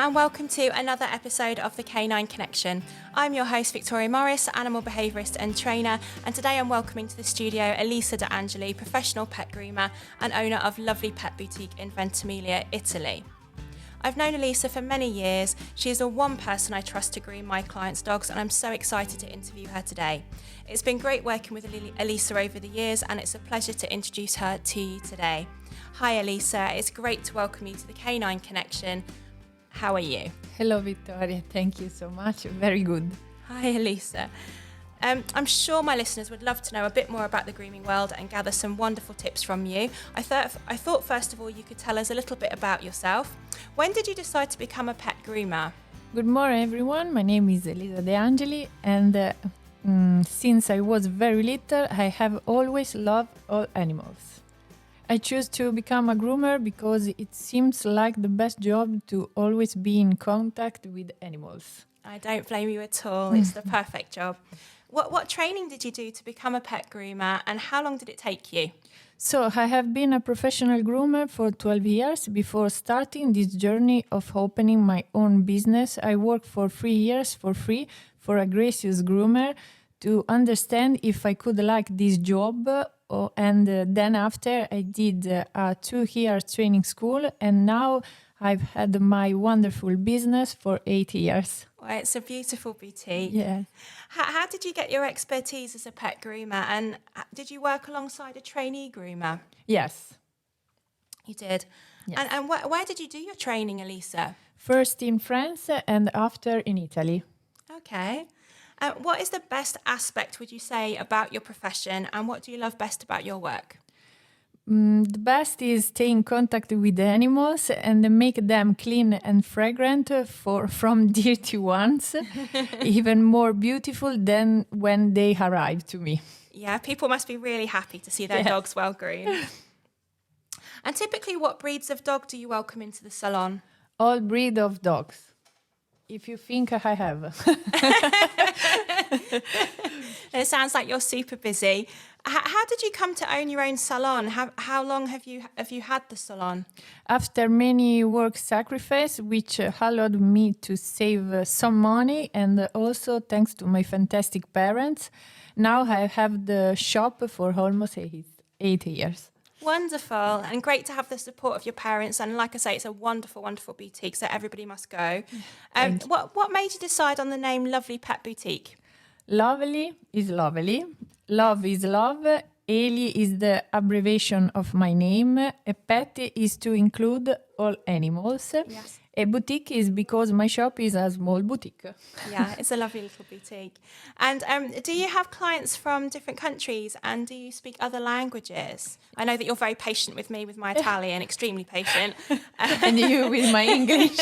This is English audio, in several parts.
and welcome to another episode of the Canine Connection. I'm your host Victoria Morris, animal behaviourist and trainer, and today I'm welcoming to the studio Elisa de Angeli, professional pet groomer and owner of Lovely Pet Boutique in Ventimiglia, Italy. I've known Elisa for many years. She is the one person I trust to groom my clients' dogs, and I'm so excited to interview her today. It's been great working with Elisa over the years, and it's a pleasure to introduce her to you today. Hi Elisa, it's great to welcome you to the Canine Connection. How are you? Hello Victoria, thank you so much. Very good. Hi Elisa. I'm sure my listeners would love to know a bit more about the grooming world and gather some wonderful tips from you. I thought first of all you could tell us a little bit about yourself. When did you decide to become a pet groomer? Good morning everyone, my name is Elisa de Angeli, and since I was very little I have always loved all animals. I chose to become a groomer because it seems like the best job to always be in contact with animals. I don't blame you at all, it's the perfect job. What training did you do to become a pet groomer, and how long did it take you? So I have been a professional groomer for 12 years. Before starting this journey of opening my own business, I worked for 3 years for free for a gracious groomer to understand if I could like this job. And then after I did a 2-year training school, and now I've had my wonderful business for 8 years. Well, it's a beautiful boutique. Yeah. How did you get your expertise as a pet groomer, and did you work alongside a trainee groomer? Yes. You did? Yes. And where did you do your training, Elisa? First in France and after in Italy. Okay. What is the best aspect, would you say, about your profession, and what do you love best about your work? The best is stay in contact with the animals and make them clean and fragrant from dirty ones, even more beautiful than when they arrive to me. Yeah, people must be really happy to see their dogs well groomed. And typically, what breeds of dog do you welcome into the salon? All breed of dogs. If you think I have. It sounds like you're super busy. How did you come to own your own salon? How long have you had the salon? After many work sacrifice, which allowed me to save some money, and also thanks to my fantastic parents, now I have the shop for almost 8 years. Wonderful, and great to have the support of your parents. And like I say, it's a wonderful, wonderful boutique, so everybody must go. What made you decide on the name Lovely Pet Boutique? Lovely is lovely. Love is love. Eli is the abbreviation of my name. A pet is to include all animals. Yes. A boutique is because my shop is a small boutique. Yeah, it's a lovely little boutique. And do you have clients from different countries, and do you speak other languages? I know that you're very patient with me with my Italian, extremely patient. And you with my English.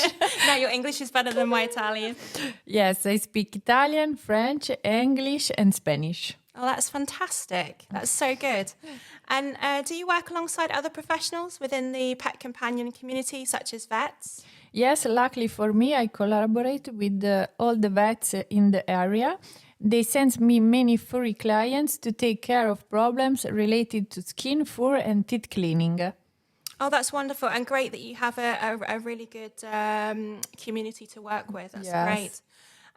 No, your English is better than my Italian. Yes, I speak Italian, French, English and Spanish. Oh, that's fantastic. That's so good. And do you work alongside other professionals within the pet companion community, such as vets? Yes, luckily for me, I collaborate with all the vets in the area. They send me many furry clients to take care of problems related to skin, fur and teeth cleaning. Oh, that's wonderful, and great that you have a really good community to work with. That's great.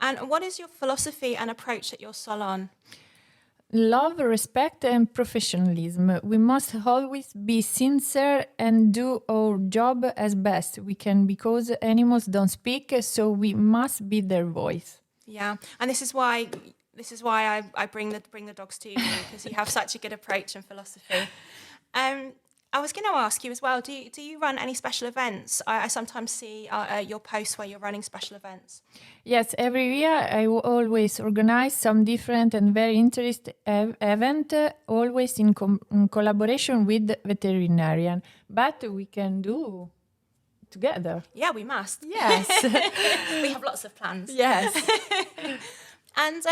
And what is your philosophy and approach at your salon? Love, respect and professionalism. We must always be sincere and do our job as best we can, because animals don't speak, so we must be their voice. Yeah, and this is why I bring the dogs to you, because you have such a good approach and philosophy. I was going to ask you as well, do you run any special events? I sometimes see your posts where you're running special events. Yes, every year I always organize some different and very interesting event, always in collaboration with the veterinarian. But we can do together. Yeah, we must. Yes. We have lots of plans. Yes. And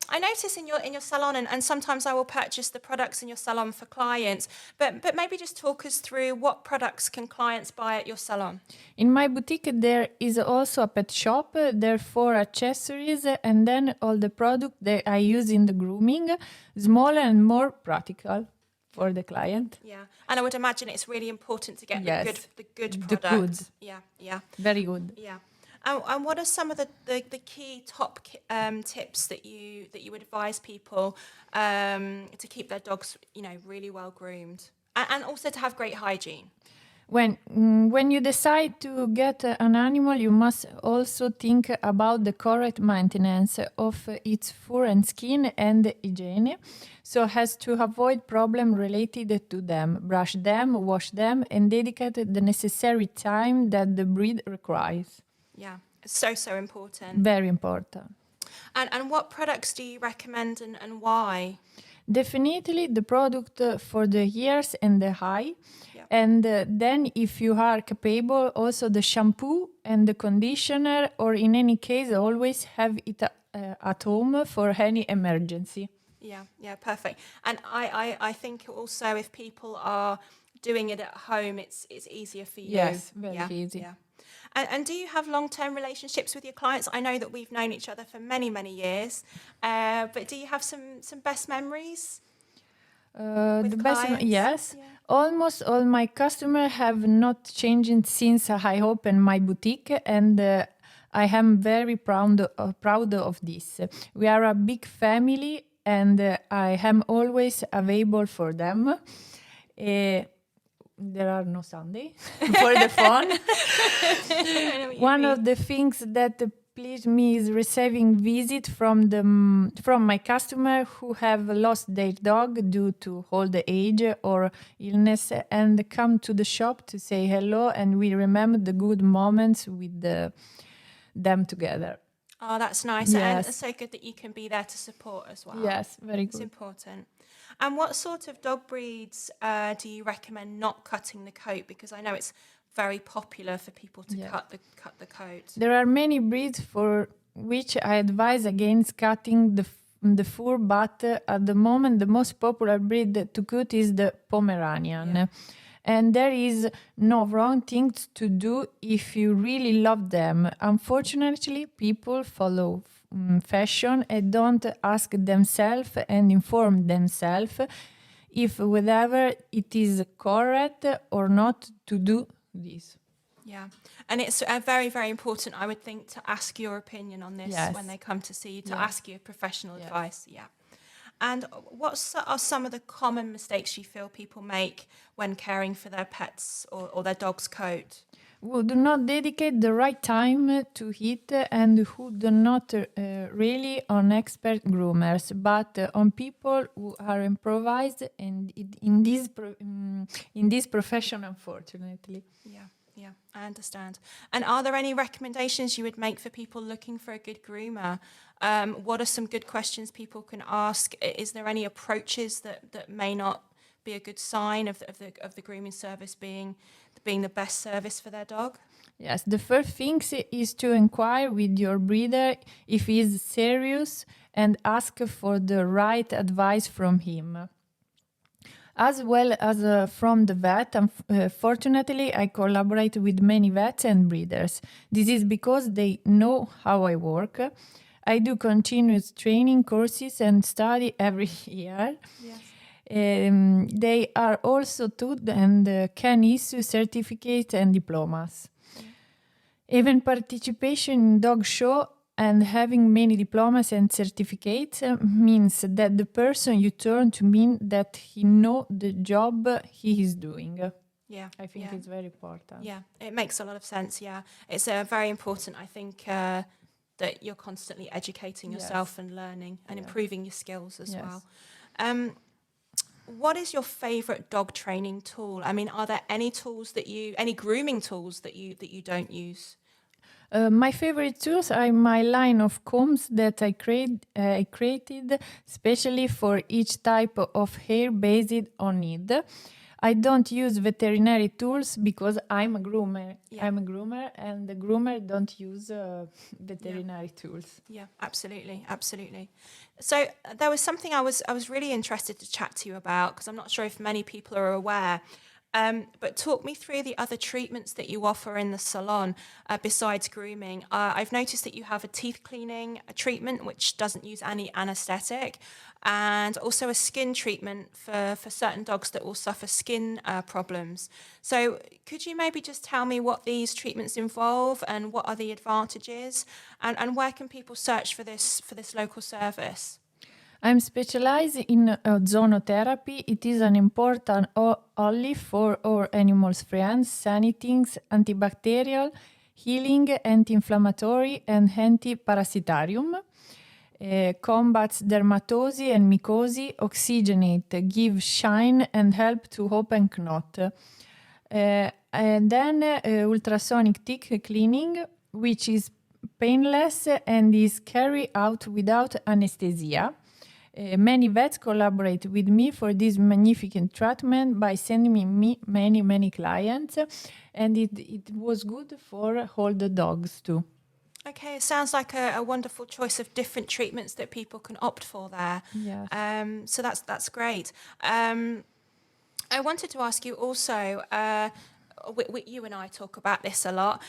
I notice in your salon, and sometimes I will purchase the products in your salon for clients, but maybe just talk us through what products can clients buy at your salon? In my boutique there is also a pet shop, therefore accessories, and then all the products that I use in the grooming, smaller and more practical for the client. Yeah, and I would imagine it's really important to get the good product. The goods. Yeah. Very good. Yeah. And what are some of the key top tips that you would advise people to keep their dogs, really well groomed, and also to have great hygiene? When you decide to get an animal, you must also think about the correct maintenance of its fur and skin and hygiene, so as to avoid problems related to them. Brush them, wash them, and dedicate the necessary time that the breed requires. Yeah, it's so important. Very important. And what products do you recommend and why? Definitely the product for the ears and the eye. Yeah. And then, if you are capable, also the shampoo and the conditioner, or in any case, always have it at home for any emergency. Yeah, perfect. And I think also if people are doing it at home, it's easier for you. Yes, very easy. Yeah. And do you have long-term relationships with your clients? I know that we've known each other for many years, but do you have some best memories? The best, clients? yes. Yeah. Almost all my customers have not changed since I opened my boutique, and I am very proud of this. We are a big family, and I am always available for them. There are no Sunday for the phone. One of the things that please me is receiving visit from my customer who have lost their dog due to old age or illness and come to the shop to say hello, and we remember the good moments with them together. Oh, that's nice. Yes. And it's so good that you can be there to support as well. Yes, very It's good. important. And what sort of dog breeds do you recommend not cutting the coat? Because I know it's very popular for people to cut the coat. There are many breeds for which I advise against cutting the fur, but at the moment the most popular breed to cut is the Pomeranian. Yeah. And there is no wrong thing to do if you really love them. Unfortunately, people follow fashion and don't ask themselves and inform themselves if whether it is correct or not to do this. Yeah. And it's very important, I would think, to ask your opinion on this when they come to see you, to ask you professional advice. Yeah. And what are some of the common mistakes you feel people make when caring for their pets or their dog's coat? Who do not dedicate the right time to it, and who do not really on expert groomers, but on people who are improvised and in this profession, unfortunately. Yeah, I understand. And are there any recommendations you would make for people looking for a good groomer? What are some good questions people can ask? Is there any approaches that may not be a good sign of the grooming service being the best service for their dog? Yes, the first thing is to inquire with your breeder if he is serious and ask for the right advice from him. As well as from the vet. Fortunately, I collaborate with many vets and breeders. This is because they know how I work. I do continuous training courses and study every year. Yes. They are also taught and can issue certificates and diplomas. Even participation in dog show and having many diplomas and certificates means that the person you turn to mean that he know the job he is doing. Yeah, I think it's very important. Yeah, it makes a lot of sense. Yeah, it's very important. I think that you're constantly educating yourself and learning and improving your skills as well. What is your favorite dog training tool? I mean, are there any grooming tools that you don't use? My favorite tools are my line of combs that I created especially for each type of hair based on need. I don't use veterinary tools because I'm a groomer. Yeah. I'm a groomer, and the groomer don't use veterinary tools. Yeah, absolutely. So there was something I was really interested to chat to you about, because I'm not sure if many people are aware. But talk me through the other treatments that you offer in the salon besides grooming. I've noticed that you have a teeth cleaning treatment which doesn't use any anaesthetic, and also a skin treatment for certain dogs that will suffer skin problems. So could you maybe just tell me what these treatments involve and what are the advantages, and where can people search for this local service? I'm specialized in zoonotherapy. It is an important olive for our animals' friends, saniting, antibacterial, healing, anti-inflammatory, and anti-parasitarium. Combats dermatosis and mycosis, oxygenate, give shine, and help to open knot. And then ultrasonic tick cleaning, which is painless and is carried out without anesthesia. Many vets collaborate with me for this magnificent treatment by sending me many clients, and it was good for all the dogs too. Okay, it sounds like a wonderful choice of different treatments that people can opt for there. Yes. So that's great. I wanted to ask you also, you and I talk about this a lot,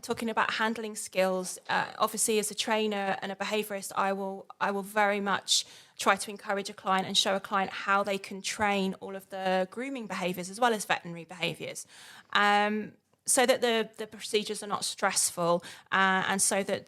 talking about handling skills. Obviously, as a trainer and a behaviourist, I will very much try to encourage a client and show a client how they can train all of the grooming behaviours as well as veterinary behaviours. So that the procedures are not stressful, and so that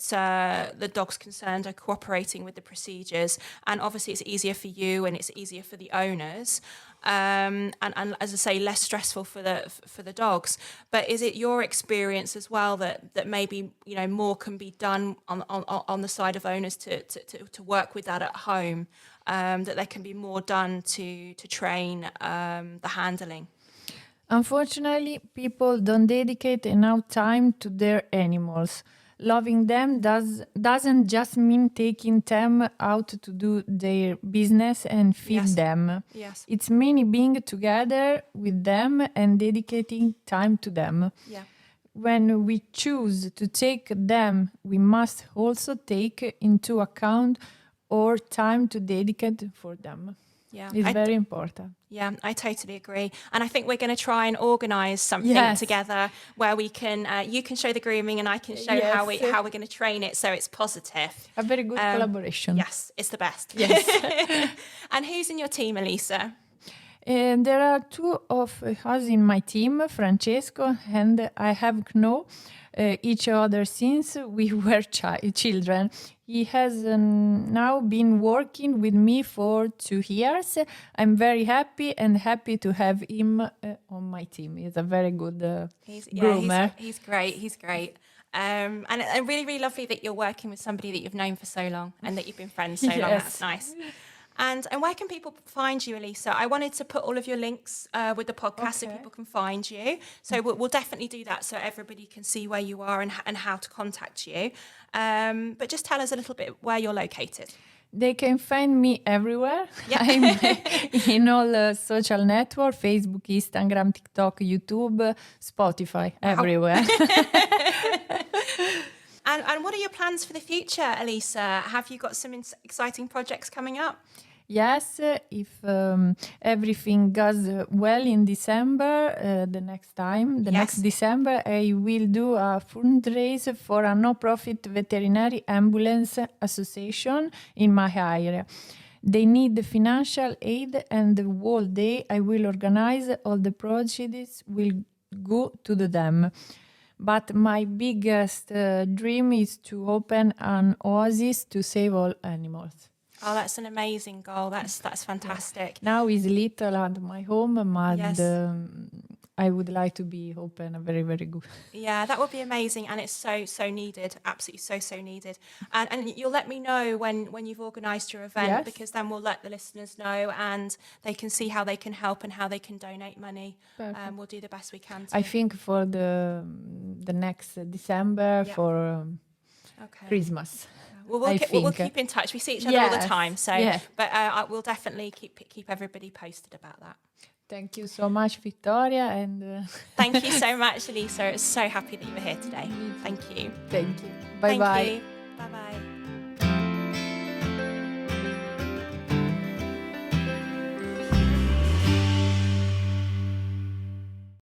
the dogs concerned are cooperating with the procedures. And obviously it's easier for you and it's easier for the owners. And as I say, less stressful for the dogs. But is it your experience as well that maybe more can be done on the side of owners to work with that at home, that there can be more done to train the handling? Unfortunately, people don't dedicate enough time to their animals. Loving them doesn't just mean taking them out to do their business and feed them. Yes. It's meaning being together with them and dedicating time to them. Yeah. When we choose to take them, we must also take into account our time to dedicate for them. Yeah, It's very important. Yeah, I totally agree. And I think we're going to try and organise something together where we can, you can show the grooming and I can show how we're going to train it so it's positive. A very good collaboration. Yes, it's the best. Yes. And who's in your team, Elisa? There are two of us in my team, Francesco and I have known each other since we were children. He has now been working with me for 2 years. I'm very happy to have him on my team. He's a very good groomer. He's great. And really, really lovely that you're working with somebody that you've known for so long and that you've been friends so long. That's nice. And where can people find you, Elisa? I wanted to put all of your links with the podcast so people can find you. So we'll definitely do that so everybody can see where you are and how to contact you. But just tell us a little bit where you're located. They can find me everywhere. Yep. I'm in all social networks, Facebook, Instagram, TikTok, YouTube, Spotify, everywhere. And what are your plans for the future, Elisa? Have you got some exciting projects coming up? Yes, if everything goes well in December, next December, I will do a fundraiser for a no-profit veterinary ambulance association in my area. They need the financial aid, and the whole day I will organize all the proceeds will go to them. But my biggest dream is to open an oasis to save all animals. Oh, that's an amazing goal. That's fantastic. Now it's little at my home, but I would like to be open very, very good. Yeah, that would be amazing, and it's so needed. Absolutely so needed. And you'll let me know when you've organised your event, because then we'll let the listeners know and they can see how they can help and how they can donate money. We'll do the best we can. I think for the next December for Christmas. Well, we'll keep in touch. We see each other all the time, but we'll definitely keep everybody posted about that. Thank you so much, Victoria, and thank you so much, Elisa. It's so happy that you were here today. Thank you. Thank you. Bye bye. Bye bye.